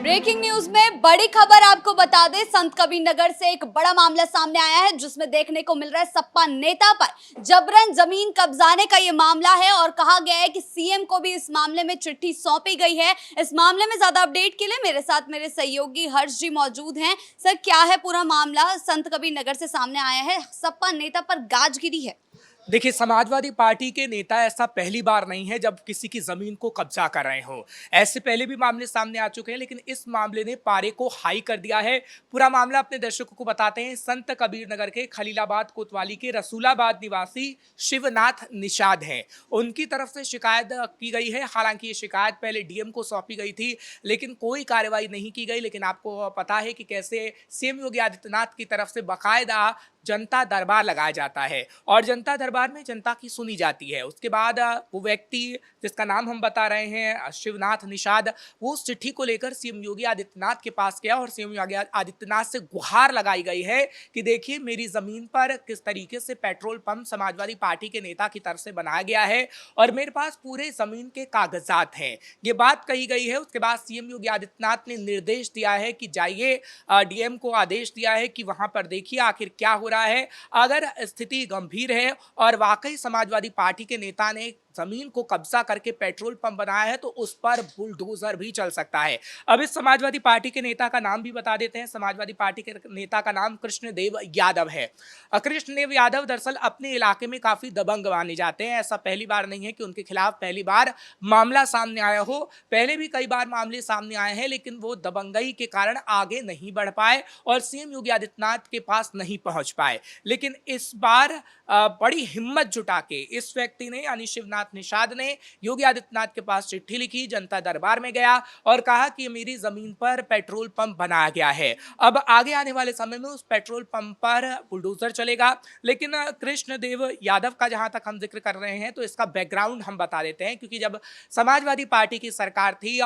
Breaking news में बड़ी खबर आपको बता दें, संत कबीर नगर से एक बड़ा मामला सामने आया है जिसमें देखने को मिल रहा है सपा नेता पर जबरन जमीन कब्जाने का ये मामला है और कहा गया है कि सीएम को भी इस मामले में चिट्ठी सौंपी गई है। इस मामले में ज्यादा अपडेट के लिए मेरे साथ मेरे सहयोगी हर्ष जी मौजूद हैं। सर, क्या है पूरा मामला? संत कबीर नगर से सामने आया है, सपा नेता पर गाज गिरी है। देखिए, समाजवादी पार्टी के नेता ऐसा पहली बार नहीं है जब किसी की जमीन को कब्जा कर रहे हो। ऐसे पहले भी मामले सामने आ चुके हैं, लेकिन इस मामले ने पारे को हाई कर दिया है। पूरा मामला अपने दर्शकों को बताते हैं। संत कबीर नगर के खलीलाबाद कोतवाली के रसूलाबाद निवासी शिवनाथ निषाद हैं। उनकी तरफ से शिकायत की गई है। हालांकि ये शिकायत पहले डीएम को सौंपी गई थी, लेकिन कोई कार्रवाई नहीं की गई। लेकिन आपको पता है कि कैसे सीएम योगी आदित्यनाथ की तरफ से बाकायदा जनता दरबार लगाया जाता है और जनता दरबार में जनता की सुनी जाती है। उसके बाद वो व्यक्ति जिसका नाम हम बता रहे हैं शिवनाथ निषाद, वो उस चिट्ठी को लेकर सीएम योगी आदित्यनाथ के पास गया और सीएम योगी आदित्यनाथ से गुहार लगाई गई है कि देखिए, मेरी जमीन पर किस तरीके से पेट्रोल पंप समाजवादी पार्टी के नेता की तरफ से बनाया गया है और मेरे पास पूरे जमीन के कागजात हैं, ये बात कही गई है। उसके बाद सीएम योगी आदित्यनाथ ने निर्देश दिया है कि जाइए, डीएम को आदेश दिया है कि वहां पर देखिए आखिर क्या हो रहा है। अगर स्थिति गंभीर है और वाकई समाजवादी पार्टी के नेता ने जमीन को कब्जा करके पेट्रोल पंप बनाया है तो उस पर बुलडोजर भी चल सकता है। अब इस समाजवादी पार्टी के नेता का नाम भी बता देते हैं। समाजवादी पार्टी के नेता का नाम कृष्णदेव यादव है। कृष्णदेव यादव दरअसल अपने इलाके में काफी दबंग माने जाते हैं। ऐसा पहली बार नहीं है कि उनके खिलाफ पहली बार मामला सामने आया हो। पहले भी कई बार मामले सामने आए हैं, लेकिन वो दबंगई के कारण आगे नहीं बढ़ पाए और सीएम योगी आदित्यनाथ के पास नहीं पहुंच पाए। लेकिन इस बार बड़ी हिम्मत जुटा के इस व्यक्ति ने, यानी शिवनाथ निषाद ने, योगी आदित्यनाथ के पास चिट्ठी लिखी, जनता दरबार में गया और कहा कि मेरी जमीन पर पेट्रोल पंप बनाया गया है। अब आगे आने वाले समय में उस पेट्रोल पंप पर बुलडोजर चलेगा। लेकिन कृष्णदेव यादव का जहां तक हम जिक्र कर रहे हैं तो इसका बैकग्राउंड हम बता देते हैं, क्योंकि जब समाजवादी पार्टी की सरकार थी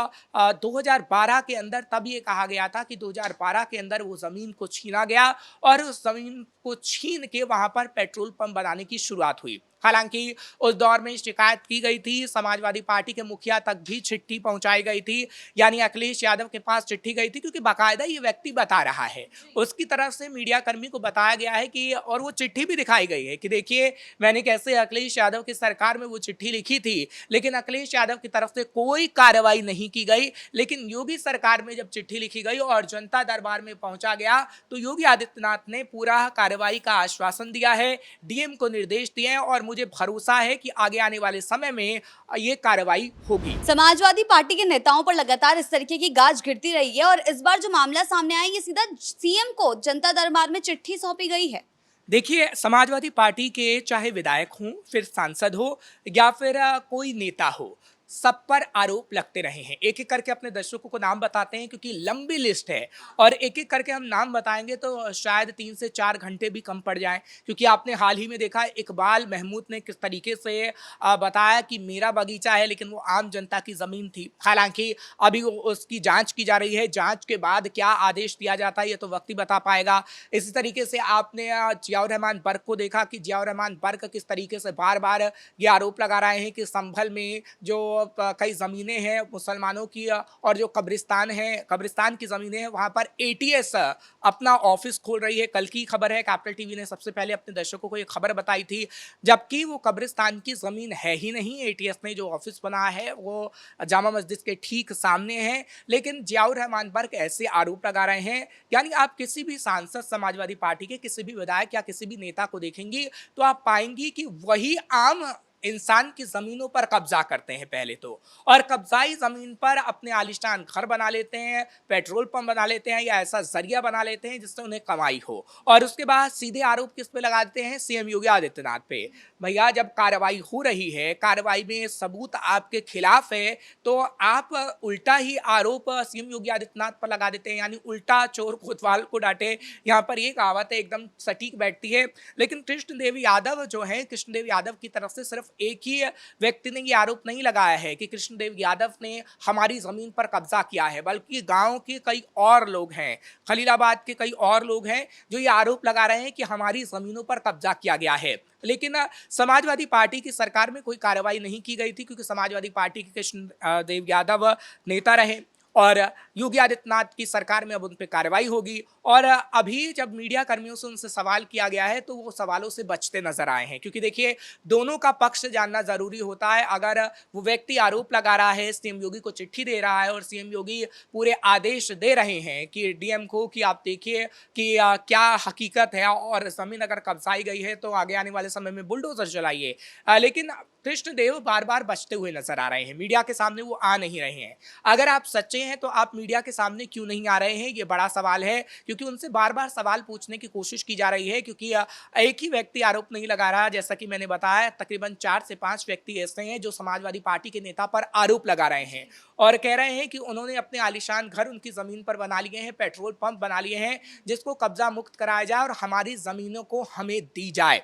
2012 के अंदर, तब ये कहा गया था कि 2012 के अंदर वो जमीन को छीना गया और उस जमीन को छीन के वहां पर पेट्रोल पंप बनाने की शुरुआत हुई। हालांकि उस दौर में शिकायत की गई थी, समाजवादी पार्टी के मुखिया तक भी चिट्ठी पहुंचाई गई थी, यानी अखिलेश यादव के पास चिट्ठी गई थी, क्योंकि बाकायदा ये व्यक्ति बता रहा है, उसकी तरफ से मीडिया कर्मी को बताया गया है कि, और वो चिट्ठी भी दिखाई गई है कि देखिए मैंने कैसे अखिलेश यादव की सरकार में वो चिट्ठी लिखी थी, लेकिन अखिलेश यादव की तरफ से कोई कार्रवाई नहीं की गई। लेकिन योगी सरकार में जब चिट्ठी लिखी गई और जनता दरबार में पहुंचा गया तो योगी आदित्यनाथ ने पूरा कार्रवाई का आश्वासन दिया है, डीएम को निर्देश दिए हैं और मुझे भरोसा है कि आगे आने वाले समय में ये कार्रवाई होगी। समाजवादी पार्टी के नेताओं पर लगातार इस तरीके की गाज गिरती रही है और इस बार जो मामला सामने आया, ये सीधा सीएम को जनता दरबार में चिट्ठी सौंपी गई है। देखिए, समाजवादी पार्टी के चाहे विधायक हों, फिर सांसद हो या फिर कोई नेता हो, सब पर आरोप लगते रहे हैं। एक एक करके अपने दर्शकों को नाम बताते हैं, क्योंकि लंबी लिस्ट है और एक एक करके हम नाम बताएंगे तो शायद 3 से 4 घंटे भी कम पड़ जाएं। क्योंकि आपने हाल ही में देखा, इकबाल महमूद ने किस तरीके से बताया कि मेरा बगीचा है, लेकिन वो आम जनता की ज़मीन थी। हालांकि अभी उसकी जांच की जा रही है, जांच के बाद क्या आदेश दिया जाता है ये तो वक्त ही बता पाएगा। इसी तरीके से आपने जियाउर रहमान बर्क को देखा कि जियाउर रहमान बर्क किस तरीके से बार बार ये आरोप लगा रहे हैं कि संभल में जो कई ज़मीनें हैं मुसलमानों की और जो कब्रिस्तान की ज़मीनें हैं, वहाँ पर एटीएस अपना ऑफिस खोल रही है। कल की खबर है, कैपिटल टीवी ने सबसे पहले अपने दर्शकों को ये खबर बताई थी, जबकि वो कब्रिस्तान की ज़मीन है ही नहीं। एटीएस ने जो ऑफिस बनाया है वो जामा मस्जिद के ठीक सामने है। लेकिन जियाउर रहमान बर्क ऐसे आरोप लगा रहे हैं, यानी आप किसी भी सांसद, समाजवादी पार्टी के किसी भी विधायक या किसी भी नेता को देखेंगी तो आप पाएंगी कि वही आम इंसान की जमीनों पर कब्जा करते हैं पहले तो, और कब्जाई जमीन पर अपने आलिशान घर बना लेते हैं, पेट्रोल पंप बना लेते हैं या ऐसा जरिया बना लेते हैं जिससे उन्हें कमाई हो, और उसके बाद सीधे आरोप किस पे लगा देते हैं? सीएम योगी आदित्यनाथ पे। भैया, जब कार्रवाई हो रही है, कार्रवाई में सबूत आपके खिलाफ है, तो आप उल्टा ही आरोप सीएम योगी आदित्यनाथ पर लगा देते हैं, यानी उल्टा चोर कोतवाल को डांटे। यहाँ पर ये कहावत है, एकदम सटीक बैठती है। लेकिन कृष्णदेव यादव जो है, कृष्णदेव यादव की तरफ से सिर्फ एक ही व्यक्ति ने ये आरोप नहीं लगाया है कि कृष्णदेव यादव ने हमारी जमीन पर कब्जा किया है, बल्कि गांव के कई और लोग हैं, खलीलाबाद के कई और लोग हैं जो ये आरोप लगा रहे हैं कि हमारी जमीनों पर कब्जा किया गया है। लेकिन समाजवादी पार्टी की सरकार में कोई कार्रवाई नहीं की गई थी, क्योंकि समाजवादी पार्टी के कृष्णदेव यादव नेता रहे और योगी आदित्यनाथ की सरकार में अब उन पे कार्रवाई होगी। और अभी जब मीडिया कर्मियों से उनसे सवाल किया गया है तो वो सवालों से बचते नजर आए हैं, क्योंकि देखिए दोनों का पक्ष जानना जरूरी होता है। अगर वो व्यक्ति आरोप लगा रहा है, सीएम योगी को चिट्ठी दे रहा है और सीएम योगी पूरे आदेश दे रहे हैं कि डीएम को कि आप देखिए कि क्या हकीकत है और जमीन अगर कब्जाई गई है तो आगे आने वाले समय में बुलडोजर चलाइए, लेकिन कृष्णदेव बार बार बचते हुए नजर आ रहे हैं, मीडिया के सामने वो आ नहीं रहे हैं। अगर आप सच्चे हैं तो आप मीडिया के सामने क्यों नहीं आ रहे हैं, ये बड़ा सवाल है, क्योंकि उनसे बार बार सवाल पूछने की कोशिश की जा रही है। क्योंकि एक ही व्यक्ति आरोप नहीं लगा रहा, जैसा कि मैंने बताया तकरीबन 4 से 5 व्यक्ति ऐसे हैं जो समाजवादी पार्टी के नेता पर आरोप लगा रहे हैं और कह रहे हैं कि उन्होंने अपने आलीशान घर उनकी जमीन पर बना लिए हैं, पेट्रोल पंप बना लिए हैं, जिसको कब्जा मुक्त कराया जाए और हमारी जमीनों को हमें दी जाए।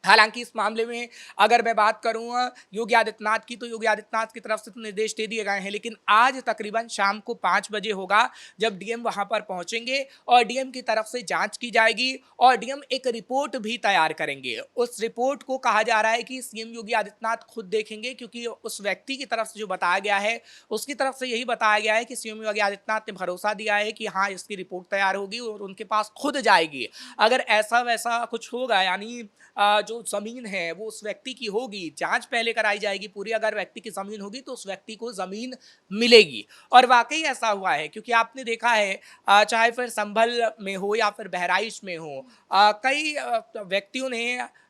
हालांकि इस मामले में अगर मैं बात करूं योगी आदित्यनाथ की, तो योगी आदित्यनाथ की तरफ से तो निर्देश दे दिए गए हैं, लेकिन आज तकरीबन शाम को 5 बजे होगा जब डीएम वहां पर पहुंचेंगे और डीएम की तरफ से जांच की जाएगी और डीएम एक रिपोर्ट भी तैयार करेंगे। उस रिपोर्ट को कहा जा रहा है कि सीएम योगी आदित्यनाथ खुद देखेंगे, क्योंकि उस व्यक्ति की तरफ से जो बताया गया है उसकी तरफ से यही बताया गया है कि सीएम योगी आदित्यनाथ ने भरोसा दिया है कि हाँ इसकी रिपोर्ट तैयार होगी और उनके पास खुद जाएगी। अगर ऐसा वैसा कुछ होगा, यानी जो जमीन है वो उस व्यक्ति की होगी, जांच पहले कराई जाएगी पूरी, अगर व्यक्ति की जमीन होगी तो उस व्यक्ति को जमीन मिलेगी। और वाकई ऐसा हुआ है, क्योंकि आपने देखा है चाहे फिर संभल में हो या फिर बहराइच में हो, कई व्यक्तियों ने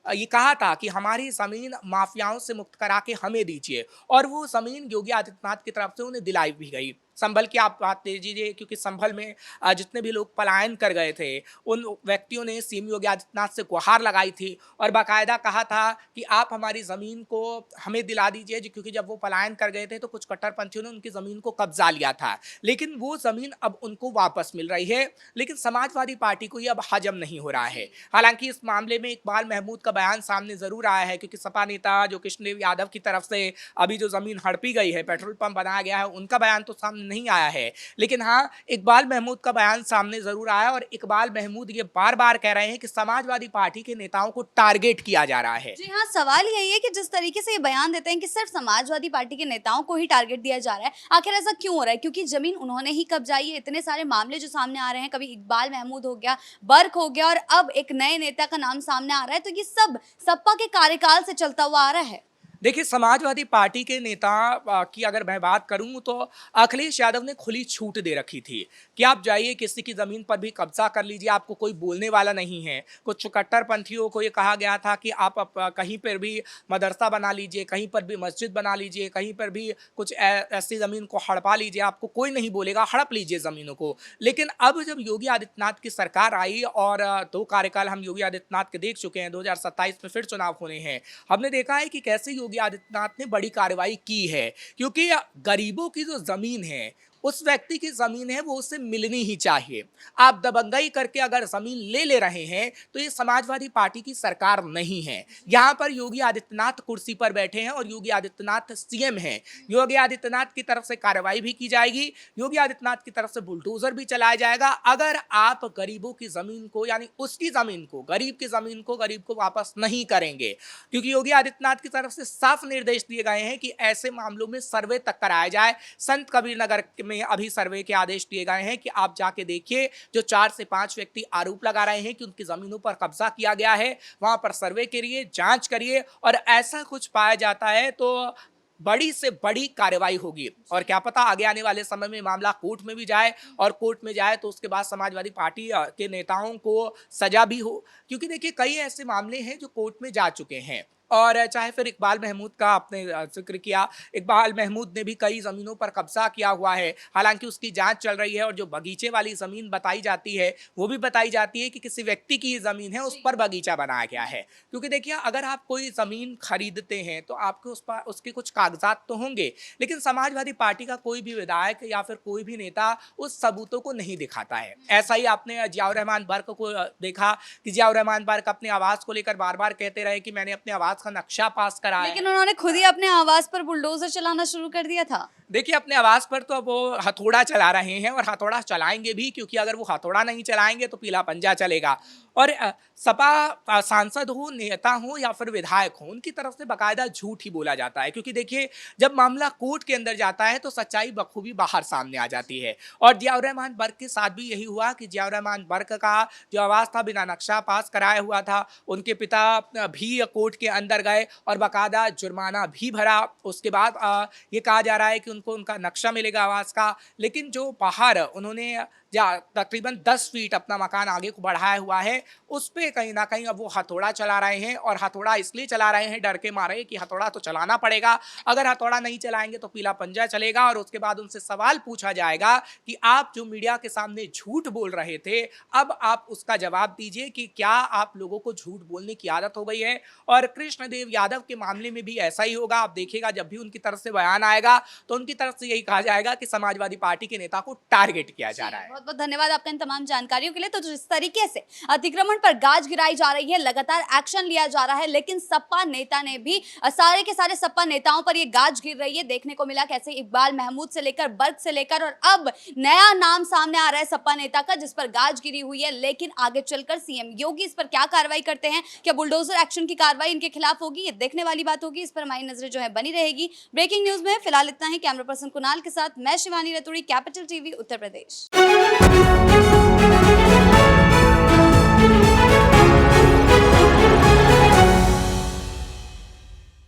ये कहा था कि हमारी जमीन माफियाओं से मुक्त करा के हमें दीजिए, और वो जमीन योगी आदित्यनाथ की तरफ से उन्हें दिलाई भी गई। संभल की आप बात ले लीजिए, क्योंकि संभल में जितने भी लोग पलायन कर गए थे उन व्यक्तियों ने सीएम योगी आदित्यनाथ से गुहार लगाई थी और बाकायदा कहा था कि आप हमारी ज़मीन को हमें दिला दीजिए, क्योंकि जब वो पलायन कर गए थे तो कुछ कट्टरपंथियों ने उनकी ज़मीन को कब्जा लिया था, लेकिन वो ज़मीन अब उनको वापस मिल रही है। लेकिन समाजवादी पार्टी को ये अब हजम नहीं हो रहा है। हालांकि इस मामले में इकबाल महमूद का बयान सामने जरूर आया है, क्योंकि सपा नेता जो कृष्णदेव यादव की तरफ से अभी जो ज़मीन हड़पी गई है, पेट्रोल पंप बनाया गया है, उनका बयान तो सामने नहीं आया है, लेकिन हाँ इकबाल महमूद का बयान सामने जरूर आया। और इकबाल महमूद ये बार बार कह रहे हैं कि समाजवादी पार्टी के नेताओं को टारगेट किया जा रहा है। जी हाँ, सवाल यही है कि जिस तरीके से ये बयान देते हैं कि सिर्फ समाजवादी पार्टी के नेताओं को ही टारगेट दिया जा रहा है, आखिर ऐसा क्यों हो रहा है? क्योंकि जमीन उन्होंने ही कब्जाई है। इतने सारे मामले जो सामने आ रहे हैं, कभी इकबाल महमूद हो गया, बर्क हो गया और अब एक नए नेता का नाम सामने आ रहा है, तो ये सब सपा के कार्यकाल से चलता हुआ आ रहा है। देखिए समाजवादी पार्टी के नेता की अगर मैं बात करूं तो अखिलेश यादव ने खुली छूट दे रखी थी कि आप जाइए किसी की ज़मीन पर भी कब्जा कर लीजिए, आपको कोई बोलने वाला नहीं है। कुछ कट्टरपंथियों को ये कहा गया था कि आप कहीं पर भी मदरसा बना लीजिए, कहीं पर भी मस्जिद बना लीजिए, कहीं पर भी कुछ ऐसी ज़मीन को हड़पा लीजिए, आपको कोई नहीं बोलेगा, हड़प लीजिए ज़मीनों को। लेकिन अब जब योगी आदित्यनाथ की सरकार आई और 2 कार्यकाल हम योगी आदित्यनाथ के देख चुके हैं, 2027 में फिर चुनाव होने हैं, हमने देखा है कि कैसे योगी आदित्यनाथ ने बड़ी कार्रवाई की है। क्योंकि गरीबों की जो जमीन है, उस व्यक्ति की जमीन है, वो उसे मिलनी ही चाहिए। आप दबंगई करके अगर जमीन ले रहे हैं तो ये समाजवादी पार्टी की सरकार नहीं है। यहाँ पर योगी आदित्यनाथ कुर्सी पर बैठे हैं और योगी आदित्यनाथ सीएम हैं। योगी आदित्यनाथ की तरफ से कार्रवाई भी की जाएगी, योगी आदित्यनाथ की तरफ से बुलडोजर भी चलाया जाएगा अगर आप गरीबों की जमीन को, यानी उसकी जमीन को, गरीब की जमीन को गरीब को वापस नहीं करेंगे। क्योंकि योगी आदित्यनाथ की तरफ से साफ निर्देश दिए गए हैं कि ऐसे मामलों में सर्वे तक कराया जाए। संत कबीर नगर में अभी सर्वे के आदेश दिए गए हैं कि आप जाके देखिए, जो 4 से 5 व्यक्ति आरोप लगा रहे हैं कि उनकी जमीनों पर कब्जा किया गया है, वहां पर सर्वे करिए, जांच करिए, और ऐसा कुछ पाया जाता है तो बड़ी से बड़ी कार्रवाई होगी। और क्या पता आगे आने वाले समय में मामला कोर्ट में भी जाए, और कोर्ट में जाए तो उसके बाद समाजवादी पार्टी के नेताओं को सजा भी हो। क्योंकि देखिए कई ऐसे मामले हैं जो कोर्ट में जा चुके हैं, और चाहे फिर इकबाल महमूद का आपने जिक्र किया, इकबाल महमूद ने भी कई ज़मीनों पर कब्जा किया हुआ है। हालांकि उसकी जांच चल रही है, और जो बगीचे वाली ज़मीन बताई जाती है वो भी बताई जाती है कि किसी व्यक्ति की ज़मीन है, उस पर बगीचा बनाया गया है। क्योंकि देखिए अगर आप कोई ज़मीन खरीदते हैं तो आपके उस पर उसके कुछ कागजात तो होंगे, लेकिन समाजवादी पार्टी का कोई भी विधायक या फिर कोई भी नेता उस सबूतों को नहीं दिखाता है। ऐसा ही आपने जियाउर रहमान बर्क को देखा कि जियाउर रहमान बर्क अपने आवास को लेकर बार बार कहते रहे कि मैंने अपने आवास का नक्शा पास करा है, लेकिन उन्होंने खुद ही अपने आवास पर बुलडोजर चलाना शुरू कर दिया था। देखिए अपने आवाज पर तो अब वो हथौड़ा चला रहे हैं और हथौड़ा चलाएंगे भी, क्योंकि अगर वो हथौड़ा नहीं चलाएंगे तो पीला पंजा चलेगा। और सपा सांसद हो, नेता हो या फिर विधायक हो, उनकी तरफ से बकायदा झूठ ही बोला जाता है, क्योंकि देखिए जब मामला कोर्ट के अंदर जाता है तो सच्चाई बखूबी बाहर सामने आ जाती है। और जियाउर रहमान बर्क के साथ भी यही हुआ कि जियाउर रहमान बर्क का जो आवाज था बिना नक्शा पास कराया हुआ था, उनके पिता भी कोर्ट के अंदर गए और बकायदा जुर्माना भी भरा। उसके बाद ये कहा जा रहा है कि उनको उनका नक्शा मिलेगा आवास का, लेकिन जो बाहर उन्होंने तकरीबन 10 फीट अपना मकान आगे को बढ़ाया हुआ है, उस पे कहीं ना कहीं अब वो हथौड़ा चला रहे हैं। और हथौड़ा इसलिए चला रहे हैं डर के मारे कि हथौड़ा तो चलाना पड़ेगा, अगर हथौड़ा नहीं चलाएंगे तो पीला पंजा चलेगा। और उसके बाद उनसे सवाल पूछा जाएगा कि आप जो मीडिया के सामने झूठ बोल रहे थे, अब आप उसका जवाब दीजिए कि क्या आप लोगों को झूठ बोलने की आदत हो गई है। और कृष्णदेव यादव के मामले में भी ऐसा ही होगा। आप देखिएगा जब भी उनकी तरफ से बयान आएगा तो उनकी तरफ से यही कहा जाएगा कि समाजवादी पार्टी के नेता को टारगेट किया जा रहा है। बहुत बहुत धन्यवाद आपका इन तमाम जानकारियों के लिए। तो जिस तरीके से अतिक्रमण पर गाज गिराई जा रही है, लगातार एक्शन लिया जा रहा है, लेकिन सपा नेता ने भी सारे के सारे सपा नेताओं पर ये गाज गिर रही है। देखने को मिला कैसे इकबाल महमूद से लेकर बर्क से लेकर, और अब नया नाम सामने आ रहा है सपा नेता का जिस पर गाज गिरी हुई है। लेकिन आगे चलकर सीएम योगी इस पर क्या कार्रवाई करते हैं, क्या बुलडोजर एक्शन की कार्रवाई इनके खिलाफ होगी, ये देखने वाली बात होगी। इस पर हमारी नजरें जो है बनी रहेगी। ब्रेकिंग न्यूज में फिलहाल इतना ही। कैमरा पर्सन कुणाल के साथ मैं शिवानी रतूड़ी, कैपिटल टीवी उत्तर प्रदेश।